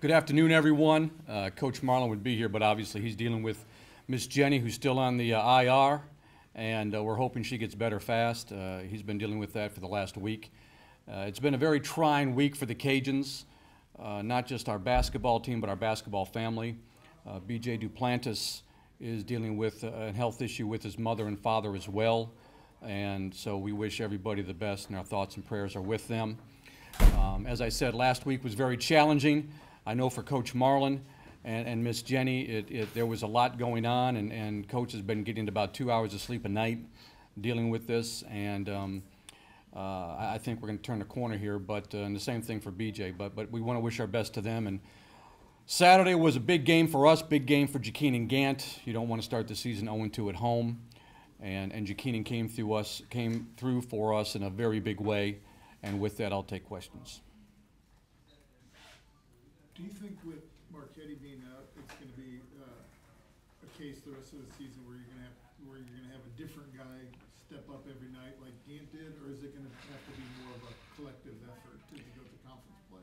Good afternoon, everyone. Coach Marlin would be here, but obviously he's dealing with Miss Jenny, who's still on the IR, and we're hoping she gets better fast. He's been dealing with that for the last week. It's been a very trying week for the Cajuns, not just our basketball team, but our basketball family. B.J. Duplantis is dealing with a health issue with his mother and father as well, and so we wish everybody the best, and our thoughts and prayers are with them. As I said, last week was very challenging. I know for Coach Marlin and Miss Jenny, there was a lot going on, and Coach has been getting about 2 hours of sleep a night dealing with this, and I think we're going to turn the corner here, and the same thing for BJ, but we want to wish our best to them. And Saturday was a big game for us, big game for Jakeenan Gant. You don't want to start the season 0-2 at home, and Jakeenan came through for us in a very big way, and with that, I'll take questions. Do you think with Marquetti being out, it's going to be a case the rest of the season where you're going to have a different guy step up every night like Gant did, or is it going to have to be more of a collective effort to go to conference play?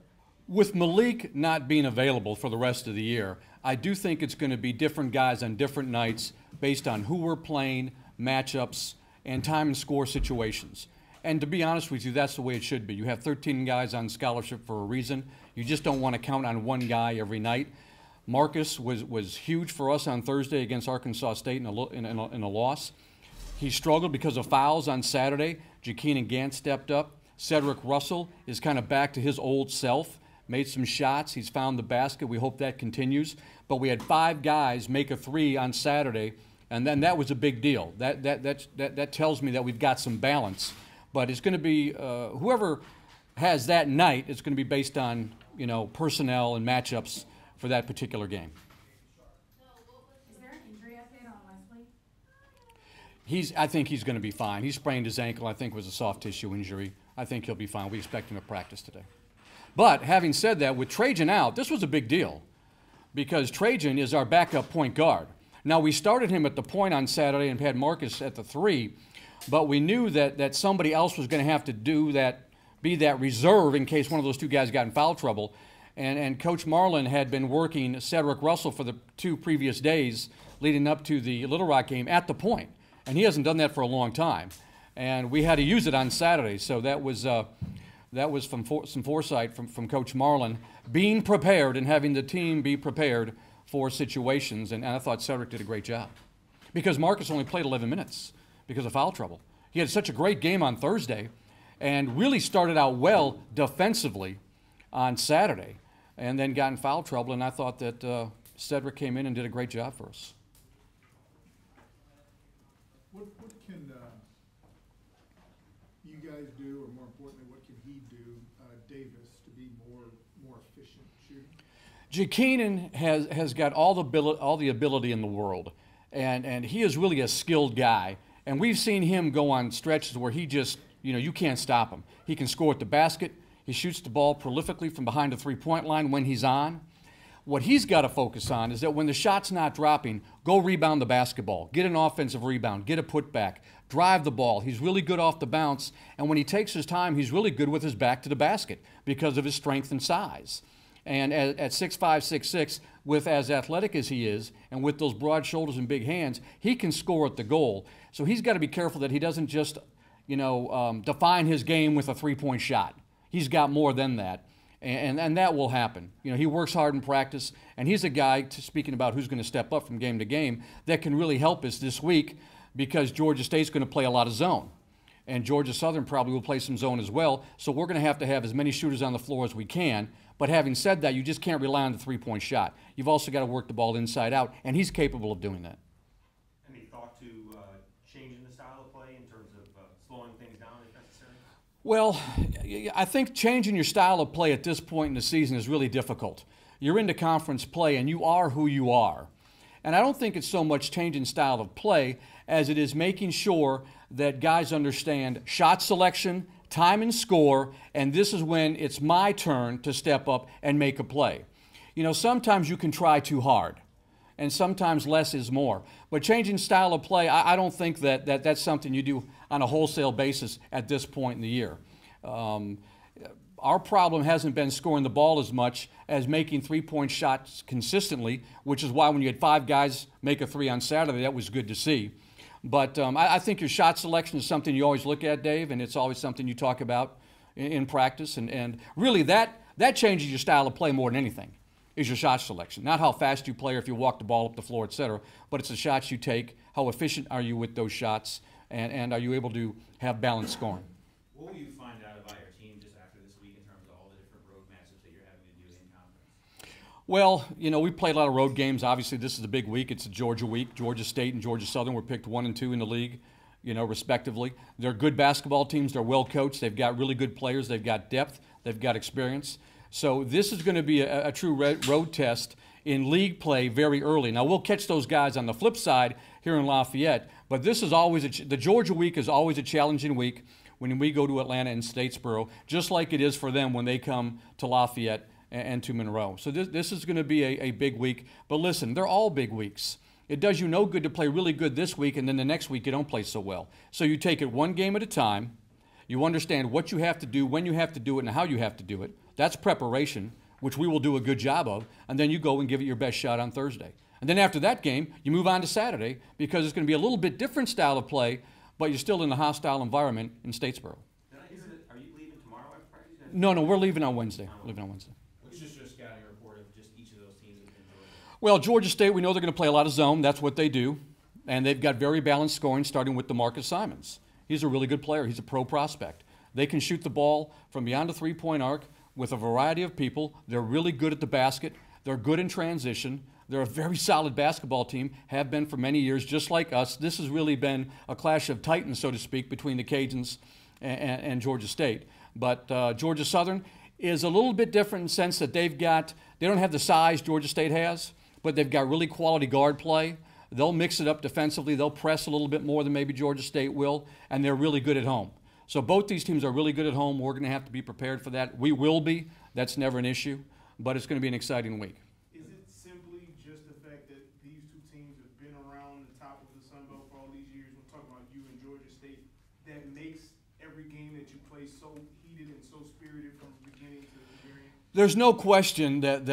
With Malik not being available for the rest of the year, I do think it's going to be different guys on different nights based on who we're playing, matchups, and time and score situations. And to be honest with you, that's the way it should be. You have 13 guys on scholarship for a reason. You just don't want to count on one guy every night. Marcus was huge for us on Thursday against Arkansas State in a loss. He struggled because of fouls on Saturday. Jakeenan Gant stepped up. Cedric Russell is kind of back to his old self, made some shots. He's found the basket. We hope that continues. But we had 5 guys make a 3 on Saturday, and then that was a big deal. That tells me that we've got some balance. But it's going to be whoever has that night. It's going to be based on personnel and matchups for that particular game. Is there an injury update on Wesley? I think he's going to be fine. He sprained his ankle. I think it was a soft tissue injury. I think he'll be fine. We expect him to practice today. But having said that, with Trajan out, this was a big deal because Trajan is our backup point guard. Now we started him at the point on Saturday and had Marcus at the 3. But we knew that somebody else was going to have to do that, be that reserve in case one of those 2 guys got in foul trouble. And Coach Marlin had been working Cedric Russell for the 2 previous days leading up to the Little Rock game at the point. And he hasn't done that for a long time. And we had to use it on Saturday. So that was some foresight from Coach Marlin, being prepared and having the team be prepared for situations. And I thought Cedric did a great job because Marcus only played 11 minutes. Because of foul trouble. He had such a great game on Thursday and really started out well defensively on Saturday and then got in foul trouble, and I thought that Cedric came in and did a great job for us. What can you guys do, or more importantly, what can he do, Davis, to be more efficient shooting? Jakeenan has got all the ability in the world, and he is really a skilled guy. And we've seen him go on stretches where he just, you can't stop him. He can score at the basket. He shoots the ball prolifically from behind the three-point line when he's on. What he's got to focus on is that when the shot's not dropping, go rebound the basketball. Get an offensive rebound. Get a putback. Drive the ball. He's really good off the bounce. And when he takes his time, he's really good with his back to the basket because of his strength and size. And at 6'5", 6'6", with as athletic as he is, and with those broad shoulders and big hands, he can score at the goal. So he's got to be careful that he doesn't just, define his game with a 3-point shot. He's got more than that, and that will happen. He works hard in practice, and he's a guy, speaking about who's going to step up from game to game, that can really help us this week because Georgia State's going to play a lot of zone. And Georgia Southern probably will play some zone as well, so we're going to have as many shooters on the floor as we can. But having said that, you just can't rely on the 3-point shot. You've also got to work the ball inside out, and he's capable of doing that. Any thought to changing the style of play in terms of slowing things down if necessary? Well, I think changing your style of play at this point in the season is really difficult. You're into conference play, and you are who you are. And I don't think it's so much changing style of play as it is making sure that guys understand shot selection, time and score, and this is when it's my turn to step up and make a play. Sometimes you can try too hard, and sometimes less is more. But changing style of play, I don't think that's something you do on a wholesale basis at this point in the year. our problem hasn't been scoring the ball as much as making three-point shots consistently, which is why when you had 5 guys make a 3 on Saturday, that was good to see. But I think your shot selection is something you always look at, Dave, and it's always something you talk about in practice. And really that changes your style of play more than anything, is your shot selection. Not how fast you play or if you walk the ball up the floor, et cetera, but it's the shots you take, how efficient are you with those shots, and are you able to have balanced scoring. What will you find out about your team just after this week in terms of all the different road matchups that you're having to do in conference? Well, we played a lot of road games. Obviously, this is a big week. It's a Georgia week. Georgia State and Georgia Southern were picked 1 and 2 in the league, respectively. They're good basketball teams. They're well coached. They've got really good players. They've got depth. They've got experience. So this is going to be a true road test in league play very early. Now, we'll catch those guys on the flip side here in Lafayette, but this is always the Georgia week is always a challenging week when we go to Atlanta and Statesboro, just like it is for them when they come to Lafayette and to Monroe. So this is going to be a big week. But listen, they're all big weeks. It does you no good to play really good this week and then the next week you don't play so well. So you take it one game at a time. You understand what you have to do, when you have to do it, and how you have to do it. That's preparation, which we will do a good job of. And then you go and give it your best shot on Thursday. And then after that game, you move on to Saturday because it's going to be a little bit different style of play, but you're still in a hostile environment in Statesboro. Are you leaving tomorrow after practice? No, we're leaving on Wednesday. Leaving on Wednesday. What's just your scouting report of just each of those teams in Georgia? Well, Georgia State, we know they're going to play a lot of zone. That's what they do. And they've got very balanced scoring, starting with DeMarcus Simons. He's a really good player. He's a pro prospect. They can shoot the ball from beyond the three-point arc with a variety of people. They're really good at the basket. They're good in transition. They're a very solid basketball team, have been for many years, just like us. This has really been a clash of titans, so to speak, between the Cajuns and Georgia State. But Georgia Southern is a little bit different in the sense that they don't have the size Georgia State has, but they've got really quality guard play. They'll mix it up defensively. They'll press a little bit more than maybe Georgia State will, and they're really good at home. So both these teams are really good at home. We're going to have to be prepared for that. We will be. That's never an issue, but it's going to be an exciting week. Is it simply just the fact that these two teams have been around the top of the Sun Belt for all these years? We're talking about you and Georgia State. That makes every game that you play so heated and so spirited from the beginning to the very end? There's no question that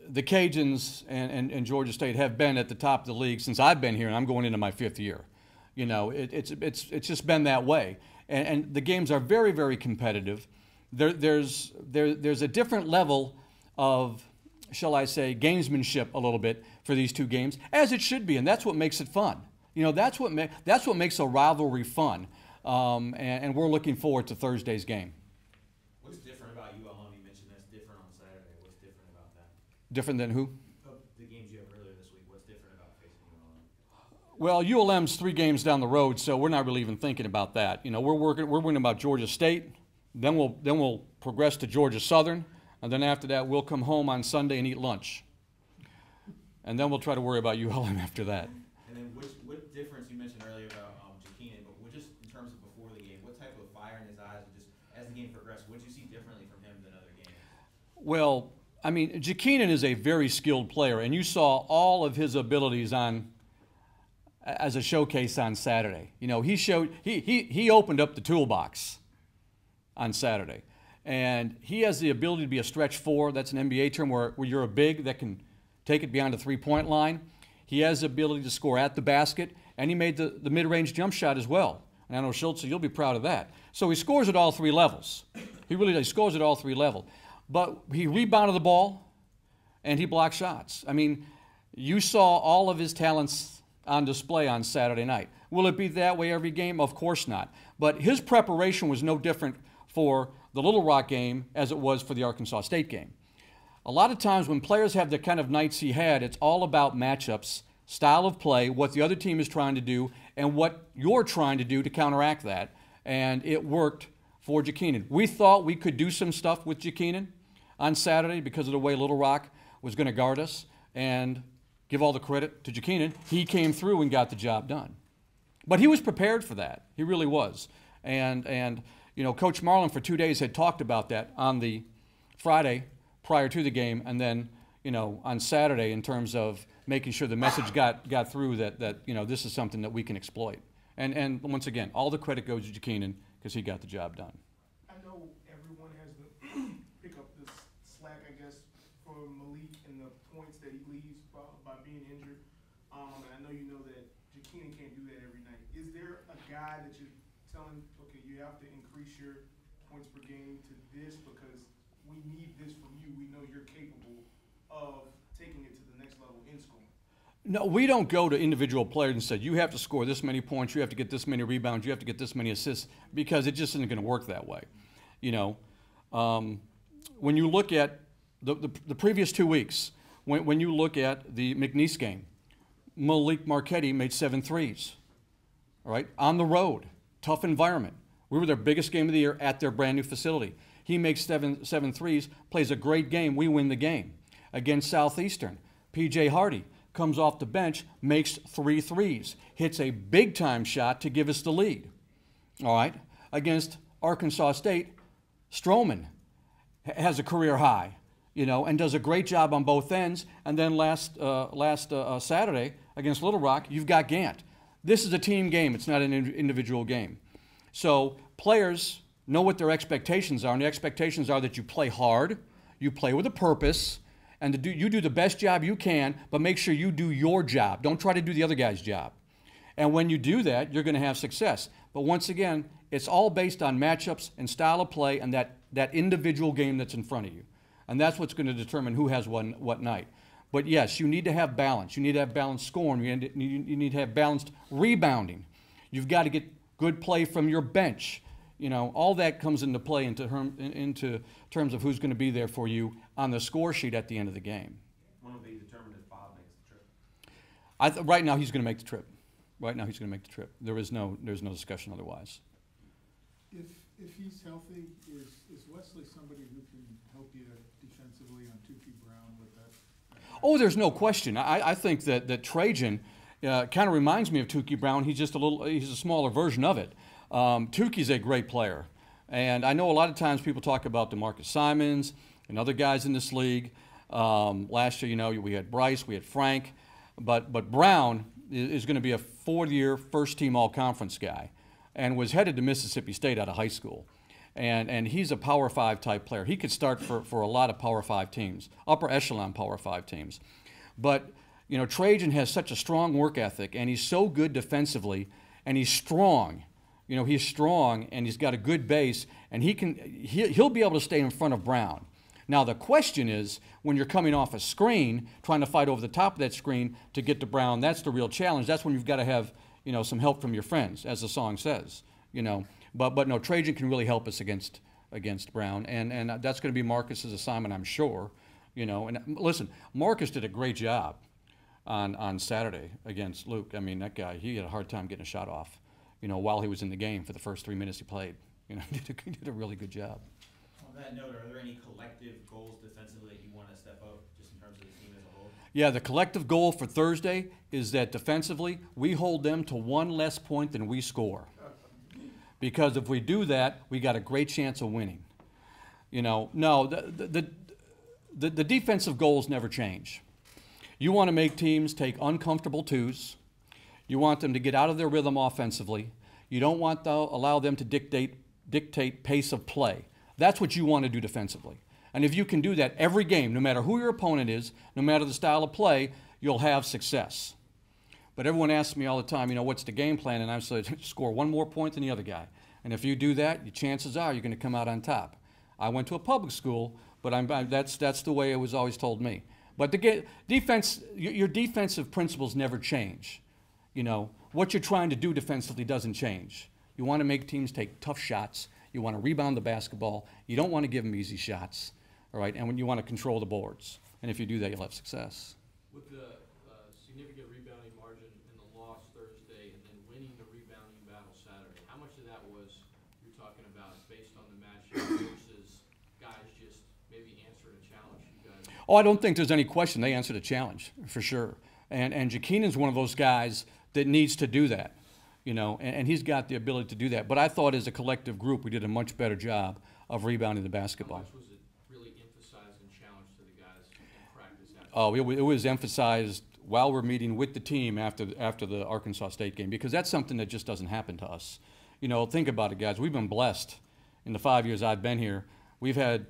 the Cajuns and Georgia State have been at the top of the league since I've been here, and I'm going into my 5th year. It's just been that way. And the games are very, very competitive. There's a different level of, shall I say, gamesmanship a little bit for these two games, as it should be, and that's what makes it fun. That's what makes a rivalry fun, and we're looking forward to Thursday's game. What's different about ULM? You mentioned that's different on Saturday. What's different about that? Different than who? The games you have earlier this week. What's different about facing ULM? Well, ULM's 3 games down the road, so we're not really even thinking about that. We're worrying about Georgia State. Then we'll progress to Georgia Southern, and then after that we'll come home on Sunday and eat lunch, and then we'll try to worry about ULM after that. And then what difference you mentioned earlier about Jakeenan, but just in terms of before the game, what type of fire in his eyes, and just as the game progressed, what did you see differently from him than other games? Well, I mean, Jakeenan is a very skilled player, and you saw all of his abilities as a showcase on Saturday. He opened up the toolbox on Saturday. And he has the ability to be a stretch 4. That's an NBA term where you're a big that can take it beyond the three-point line. He has the ability to score at the basket, and he made the mid-range jump shot as well. And I know, Schultz, you'll be proud of that. So he scores at all 3 levels. He really does. He scores at all 3 levels. But he rebounded the ball, and he blocked shots. I mean, you saw all of his talents on display on Saturday night. Will it be that way every game? Of course not. But his preparation was no different for the Little Rock game as it was for the Arkansas State game. A lot of times when players have the kind of nights he had, it's all about matchups, style of play, what the other team is trying to do, and what you're trying to do to counteract that. And it worked for Jakeenan. We thought we could do some stuff with Jakeenan on Saturday because of the way Little Rock was going to guard us, and give all the credit to Jakeenan. He came through and got the job done. But he was prepared for that. He really was. And Coach Marlin for 2 days had talked about that on the Friday prior to the game, and then, on Saturday in terms of making sure the message got through that this is something that we can exploit. And once again, all the credit goes to Jakeenan because he got the job done. I know everyone has Malik and the points that he leaves by being injured. And I know you know that Jakeenan can't do that every night. Is there a guy that you're telling, okay, you have to increase your points per game to this because we need this from you. We know you're capable of taking it to the next level in scoring. No, we don't go to individual players and say, you have to score this many points, you have to get this many rebounds, you have to get this many assists, because it just isn't going to work that way. You know, when you look at the previous 2 weeks, when you look at the McNeese game, Malik Marquetti made 7 threes, all right, on the road, tough environment. We were their biggest game of the year at their brand new facility. He makes seven threes, plays a great game, we win the game. Against Southeastern, P.J. Hardy comes off the bench, makes 3 threes, hits a big-time shot to give us the lead. All right? Against Arkansas State, Stroman has a career high, you know, and does a great job on both ends. And then last Saturday against Little Rock, you've got Gant. This is a team game. It's not an individual game. So players know what their expectations are, and the expectations are that you play hard, you play with a purpose, and you do the best job you can, but make sure you do your job. Don't try to do the other guy's job. And when you do that, you're going to have success. But once again, it's all based on matchups and style of play and that individual game that's in front of you. And that's what's going to determine who has what night. But yes, you need to have balance. You need to have balanced scoring. You need to have balanced rebounding. You've got to get good play from your bench. You know, all that comes into play into terms of who's going to be there for you on the score sheet at the end of the game. When will be determined if Bob makes the trip? Right now, he's going to make the trip. Right now, he's going to make the trip. There's no discussion otherwise. If he's healthy, is Wesley somebody who can help you defensively on Tukey Brown with that? Oh, there's no question. I think that Trajan kind of reminds me of Tukey Brown. He's just he's a smaller version of it. Tukey's a great player. And I know a lot of times people talk about DeMarcus Simons and other guys in this league. Last year, you know, we had Bryce, we had Frank. But Brown is going to be a 4-year first-team all-conference guy and was headed to Mississippi State out of high school. And he's a Power 5 type player. He could start for a lot of Power 5 teams, upper echelon Power 5 teams. But, you know, Trajan has such a strong work ethic, and he's so good defensively, and he's strong. You know, he's strong, and he's got a good base, and he'll be able to stay in front of Brown. Now, the question is, when you're coming off a screen, trying to fight over the top of that screen to get to Brown, that's the real challenge. That's when you've got to have, you know, some help from your friends, as the song says, you know. But no, Trajan can really help us against Brown, and that's going to be Marcus's assignment, I'm sure, you know. And listen, Marcus did a great job on Saturday against Luke. I mean, that guy, he had a hard time getting a shot off, you know, while he was in the game for the first 3 minutes he played. You know, he did a really good job. On that note, are there any collective goals defensively that you want to step up, just in terms of the team as a whole? Yeah, the collective goal for Thursday is that defensively, we hold them to 1 less point than we score. Because if we do that, we got a great chance of winning. You know, no, the defensive goals never change. You want to make teams take uncomfortable twos. You want them to get out of their rhythm offensively. You don't want to allow them to dictate pace of play. That's what you want to do defensively. And if you can do that every game, no matter who your opponent is, no matter the style of play, you'll have success. But everyone asks me all the time, you know, what's the game plan? And I say, score 1 more point than the other guy. And if you do that, your chances are you're going to come out on top. I went to a public school, but that's the way it was always told me. But your defensive principles never change. You know, what you're trying to do defensively doesn't change. You want to make teams take tough shots. You want to rebound the basketball. You don't want to give them easy shots, all right? And when you want to control the boards. And if you do that, you'll have success. With the significant rebounding margin in the loss Thursday and then winning the rebounding battle Saturday, how much of that was you're talking about based on the matchup versus guys just maybe answered a challenge you guys? Oh, I don't think there's any question they answered a challenge, for sure. And Jakeenan's one of those guys that needs to do that. You know, and he's got the ability to do that. But I thought as a collective group, we did a much better job of rebounding the basketball. How much was it really emphasized and challenged to the guys in practice? Oh, it was emphasized while we're meeting with the team after the Arkansas State game, because that's something that just doesn't happen to us. You know, think about it, guys. We've been blessed in the 5 years I've been here. We've had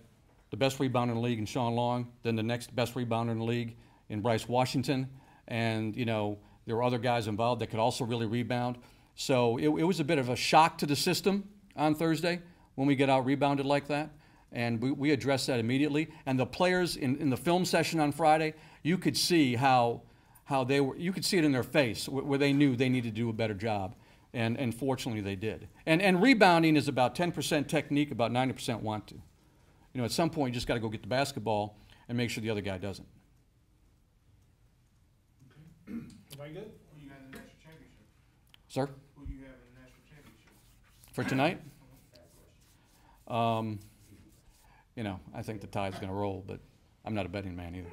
the best rebounder in the league in Sean Long, then the next best rebounder in the league in Bryce Washington, and there were other guys involved that could also really rebound. So it was a bit of a shock to the system on Thursday when we get out rebounded like that, and we addressed that immediately. And the players in the film session on Friday, you could see how they were. You could see it in their face where they knew they needed to do a better job, and fortunately they did. And rebounding is about 10% technique, about 90% want to. At some point you just got to go get the basketball and make sure the other guy doesn't. Everybody good? Who you got in the national championship? Sir? Who you have in the national championship? For tonight? I think the Tide's going to roll, but I'm not a betting man either.